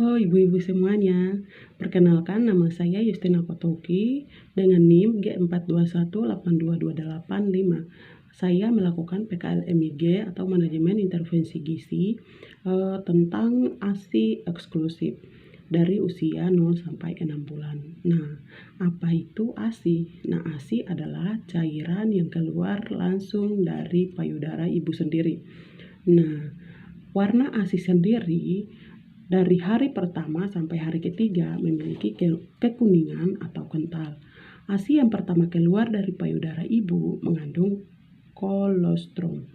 Halo ibu-ibu semuanya, perkenalkan nama saya Justina Kotoki dengan NIM G421822885. Saya melakukan PKL-MIG atau Manajemen Intervensi Gizi tentang ASI eksklusif dari usia 0 sampai 6 bulan. Nah, apa itu ASI? Nah, ASI adalah cairan yang keluar langsung dari payudara ibu sendiri. Nah, warna ASI sendiri dari hari pertama sampai hari ketiga memiliki kekuningan atau kental. ASI yang pertama keluar dari payudara ibu mengandung kolostrum.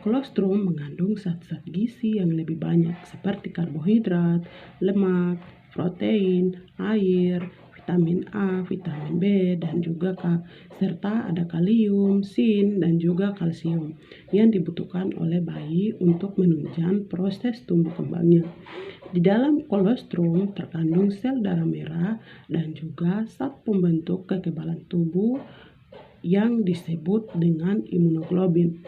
Kolostrum mengandung zat-zat gizi yang lebih banyak seperti karbohidrat, lemak, protein, air, vitamin A, vitamin B, dan juga K, serta ada kalium, zinc, dan juga kalsium yang dibutuhkan oleh bayi untuk menunjang proses tumbuh kembangnya. Di dalam kolostrum terkandung sel darah merah dan juga zat pembentuk kekebalan tubuh yang disebut dengan imunoglobin.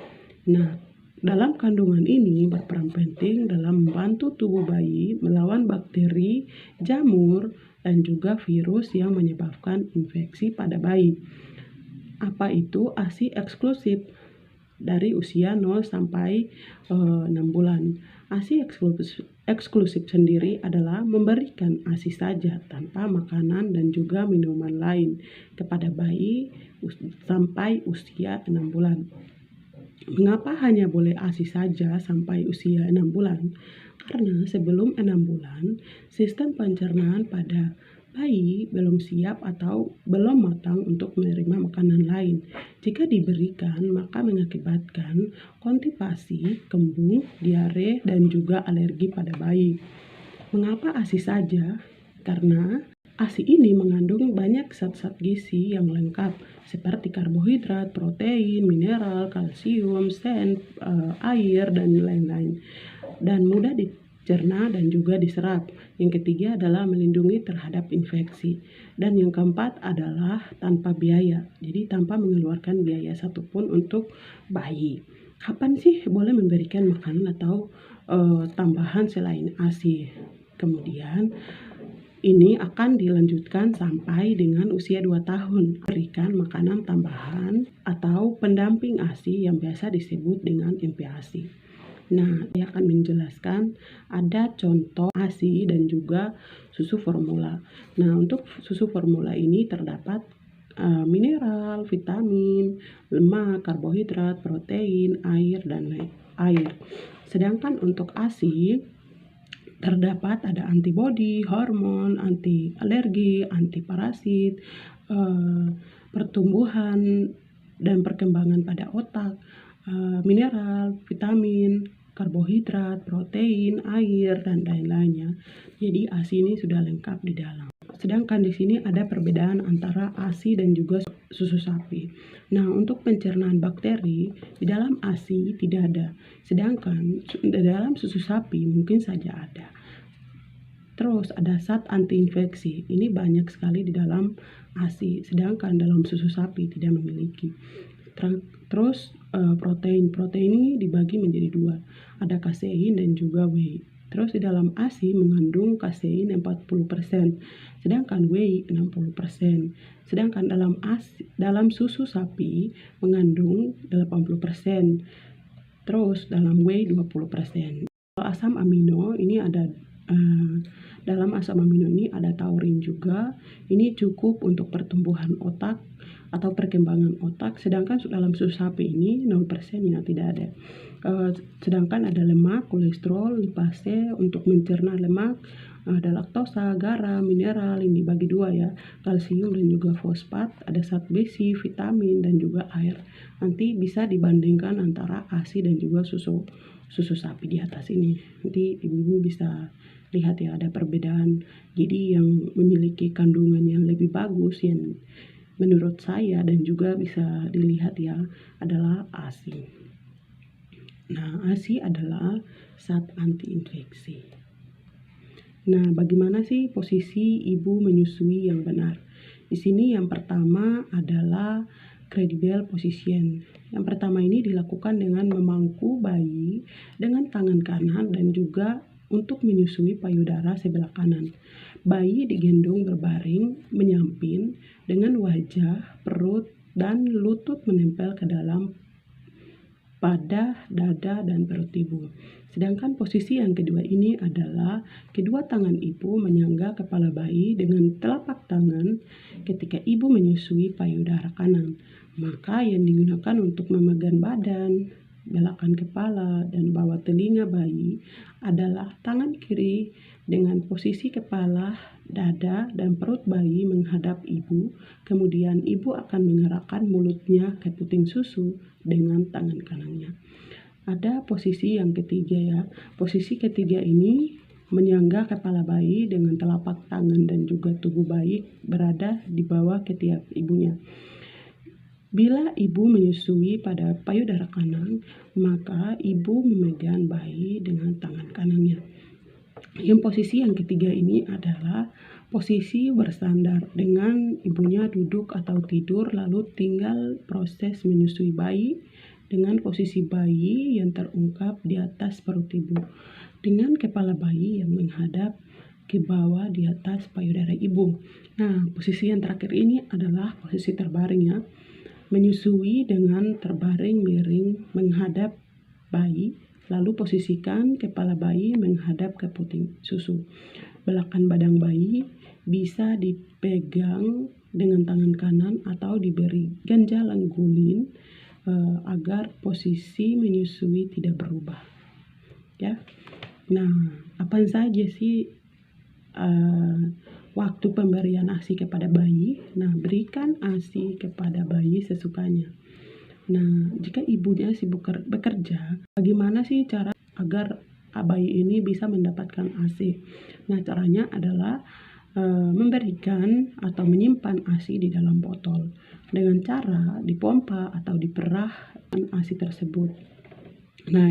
Nah, dalam kandungan ini berperan penting dalam membantu tubuh bayi melawan bakteri, jamur, dan juga virus yang menyebabkan infeksi pada bayi. Apa itu ASI eksklusif? Dari usia 0 sampai 6 bulan. ASI eksklusif sendiri adalah memberikan ASI saja tanpa makanan dan juga minuman lain kepada bayi sampai usia 6 bulan. Mengapa hanya boleh ASI saja sampai usia 6 bulan? Karena sebelum 6 bulan, sistem pencernaan pada bayi belum siap atau belum matang untuk menerima makanan lain. Jika diberikan, maka mengakibatkan konstipasi, kembung, diare, dan juga alergi pada bayi. Mengapa ASI saja? Karena ASI ini mengandung banyak zat-zat gizi yang lengkap seperti karbohidrat, protein, mineral, kalsium, zinc, air, dan lain-lain, dan mudah dicerna dan juga diserap. Yang ketiga adalah melindungi terhadap infeksi, dan yang keempat adalah tanpa biaya, jadi tanpa mengeluarkan biaya satupun untuk bayi. Kapan sih boleh memberikan makanan atau tambahan selain ASI? Kemudian ini akan dilanjutkan sampai dengan usia 2 tahun. Berikan makanan tambahan atau pendamping ASI yang biasa disebut dengan MPASI. Nah, saya akan menjelaskan ada contoh ASI dan juga susu formula. Nah, untuk susu formula ini terdapat mineral, vitamin, lemak, karbohidrat, protein, air, dan air. Sedangkan untuk ASI terdapat ada antibodi, hormon, anti alergi, anti parasit, pertumbuhan dan perkembangan pada otak, mineral, vitamin, karbohidrat, protein, air, dan lain-lainnya. Jadi ASI ini sudah lengkap di dalam. Sedangkan di sini ada perbedaan antara ASI dan juga susu sapi. Nah, untuk pencernaan bakteri di dalam ASI tidak ada, sedangkan di dalam susu sapi mungkin saja ada. Terus ada zat anti-infeksi, ini banyak sekali di dalam ASI, sedangkan dalam susu sapi tidak memiliki. Terus protein ini dibagi menjadi dua, ada kasein dan juga whey. Terus di dalam ASI mengandung kasein 40%, sedangkan whey 60%. Sedangkan dalam susu sapi mengandung 80%. Terus dalam whey 20%. Asam amino ini ada dalam asam amino ini ada taurin juga. Ini cukup untuk pertumbuhan otak atau perkembangan otak, sedangkan dalam susu sapi ini 0% ya, tidak ada. Sedangkan ada lemak, kolesterol, lipase untuk mencerna lemak, ada laktosa, garam, mineral, ini dibagi dua ya, kalsium dan juga fosfat, ada zat besi, vitamin, dan juga air. Nanti bisa dibandingkan antara ASI dan juga susu sapi di atas ini. Nanti ibu-ibu bisa lihat ya, ada perbedaan. Jadi yang memiliki kandungan yang lebih bagus yang menurut saya dan juga bisa dilihat ya adalah ASI. Nah, ASI adalah zat anti-infeksi. Nah, bagaimana sih posisi ibu menyusui yang benar? Di sini yang pertama adalah cradle position. Yang pertama ini dilakukan dengan memangku bayi dengan tangan kanan dan juga untuk menyusui payudara sebelah kanan. Bayi digendong berbaring, menyamping, dengan wajah, perut, dan lutut menempel ke dalam pada dada dan perut ibu. Sedangkan posisi yang kedua ini adalah kedua tangan ibu menyangga kepala bayi dengan telapak tangan ketika ibu menyusui payudara kanan. Maka yang digunakan untuk memegang badan, belakang kepala, dan bawah telinga bayi adalah tangan kiri dengan posisi kepala, dada, dan perut bayi menghadap ibu. Kemudian ibu akan mengerahkan mulutnya ke puting susu dengan tangan kanannya. Ada posisi yang ketiga ya. Posisi ketiga ini menyangga kepala bayi dengan telapak tangan dan juga tubuh bayi berada di bawah ketiak ibunya. Bila ibu menyusui pada payudara kanan, maka ibu memegang bayi dengan tangan kanannya. Yang posisi yang ketiga ini adalah posisi bersandar dengan ibunya duduk atau tidur, lalu tinggal proses menyusui bayi dengan posisi bayi yang terungkap di atas perut ibu, dengan kepala bayi yang menghadap ke bawah di atas payudara ibu. Nah, posisi yang terakhir ini adalah posisi terbaring ya. Menyusui dengan terbaring miring menghadap bayi, lalu posisikan kepala bayi menghadap ke puting susu. Belakang badan bayi bisa dipegang dengan tangan kanan atau diberi ganjalan guling agar posisi menyusui tidak berubah. Ya. Nah, apa saja sih waktu pemberian ASI kepada bayi? Nah, berikan ASI kepada bayi sesukanya. Nah, jika ibunya sibuk bekerja, bagaimana sih cara agar bayi ini bisa mendapatkan ASI? Nah, caranya adalah memberikan atau menyimpan ASI di dalam botol dengan cara dipompa atau diperah ASI tersebut. Nah,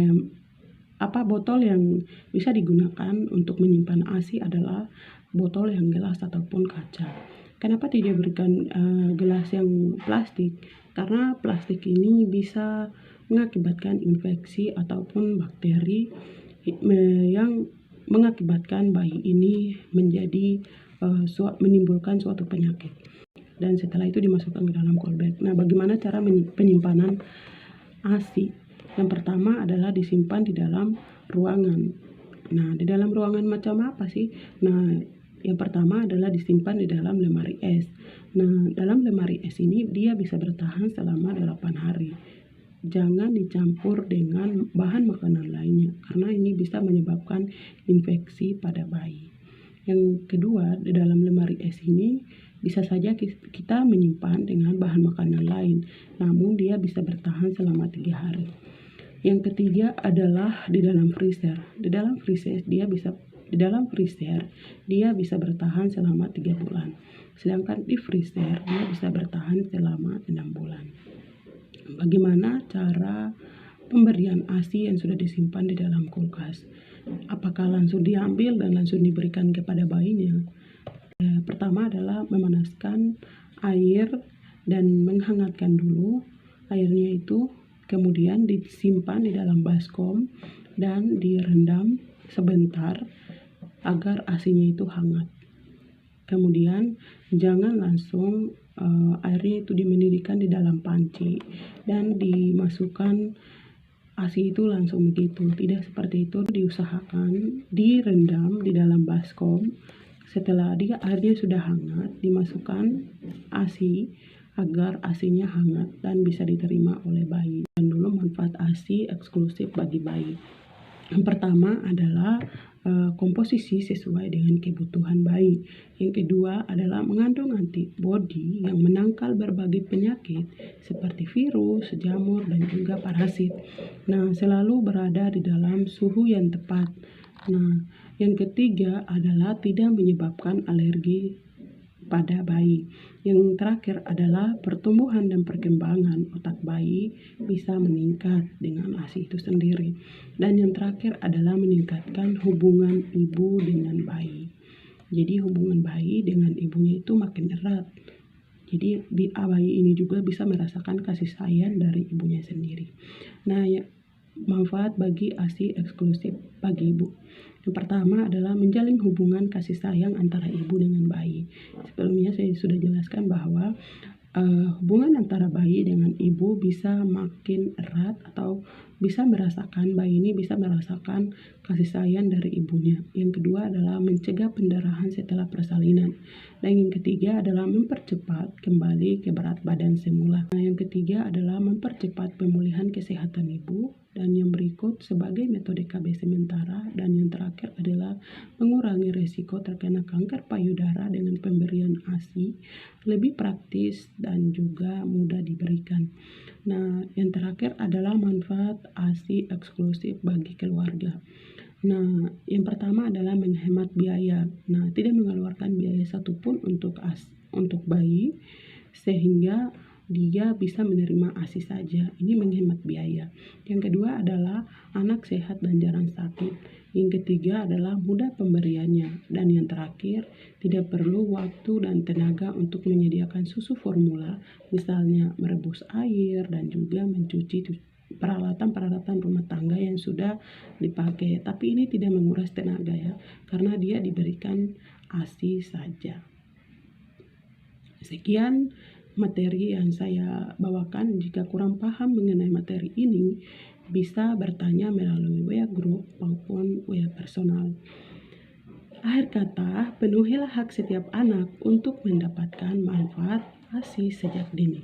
botol yang bisa digunakan untuk menyimpan ASI adalah botol yang gelas ataupun kaca. Kenapa tidak berikan gelas yang plastik? Karena plastik ini bisa mengakibatkan infeksi ataupun bakteri yang mengakibatkan bayi ini menjadi menimbulkan suatu penyakit. Dan setelah itu dimasukkan ke dalam callback. Nah, bagaimana cara penyimpanan ASI? Yang pertama adalah disimpan di dalam ruangan. Nah, di dalam ruangan macam apa sih? Nah, yang pertama adalah disimpan di dalam lemari es. Nah, dalam lemari es ini dia bisa bertahan selama 8 hari. Jangan dicampur dengan bahan makanan lainnya, karena ini bisa menyebabkan infeksi pada bayi. Yang kedua, di dalam lemari es ini bisa saja kita menyimpan dengan bahan makanan lain, namun dia bisa bertahan selama 3 hari. Yang ketiga adalah di dalam freezer. Di dalam freezer dia bisa bertahan selama 3 bulan. Sedangkan di freezer dia bisa bertahan selama 6 bulan. Bagaimana cara pemberian ASI yang sudah disimpan di dalam kulkas? Apakah langsung diambil dan langsung diberikan kepada bayinya? Pertama adalah memanaskan air dan menghangatkan dulu airnya itu, kemudian disimpan di dalam baskom dan direndam sebentar agar ASINya itu hangat. Kemudian jangan langsung airnya itu dimendidihkan di dalam panci dan dimasukkan ASI itu langsung begitu. Tidak seperti itu, diusahakan direndam di dalam baskom. Setelah airnya sudah hangat, dimasukkan ASI agar ASINya hangat dan bisa diterima oleh bayi. Dan dulu manfaat ASI eksklusif bagi bayi. Yang pertama adalah komposisi sesuai dengan kebutuhan bayi. Yang kedua adalah mengandung antibodi yang menangkal berbagai penyakit seperti virus, jamur, dan juga parasit. Nah, selalu berada di dalam suhu yang tepat. Nah, yang ketiga adalah tidak menyebabkan alergi pada bayi. Yang terakhir adalah pertumbuhan dan perkembangan otak bayi bisa meningkat dengan ASI itu sendiri. Dan yang terakhir adalah meningkatkan hubungan ibu dengan bayi. Jadi hubungan bayi dengan ibunya itu makin erat. Jadi bayi ini juga bisa merasakan kasih sayang dari ibunya sendiri. Nah, manfaat bagi ASI eksklusif bagi ibu. Yang pertama adalah menjalin hubungan kasih sayang antara ibu dengan bayi. Sebelumnya saya sudah jelaskan bahwa hubungan antara bayi dengan ibu bisa makin erat atau bayi ini bisa merasakan kasih sayang dari ibunya. Yang kedua adalah mencegah pendarahan setelah persalinan. Dan yang ketiga adalah mempercepat kembali ke berat badan semula. Nah, yang ketiga adalah mempercepat pemulihan kesehatan ibu. Dan yang berikut sebagai metode KB sementara. Dan yang terakhir adalah mengurangi risiko terkena kanker payudara dengan pemberian ASI, lebih praktis dan juga mudah diberikan. Nah, yang terakhir adalah manfaat ASI eksklusif bagi keluarga. Nah, yang pertama adalah menghemat biaya. Nah, tidak mengeluarkan biaya satupun untuk bayi sehingga dia bisa menerima ASI saja. Ini menghemat biaya. Yang kedua adalah anak sehat dan jarang sakit. Yang ketiga adalah mudah pemberiannya. Dan yang terakhir, tidak perlu waktu dan tenaga untuk menyediakan susu formula, misalnya merebus air dan juga mencuci peralatan-peralatan rumah tangga yang sudah dipakai. Tapi ini tidak menguras tenaga ya, karena dia diberikan ASI saja. Sekian materi yang saya bawakan. Jika kurang paham mengenai materi ini, bisa bertanya melalui WA Group maupun WA personal. Akhir kata, penuhilah hak setiap anak untuk mendapatkan manfaat ASI sejak dini.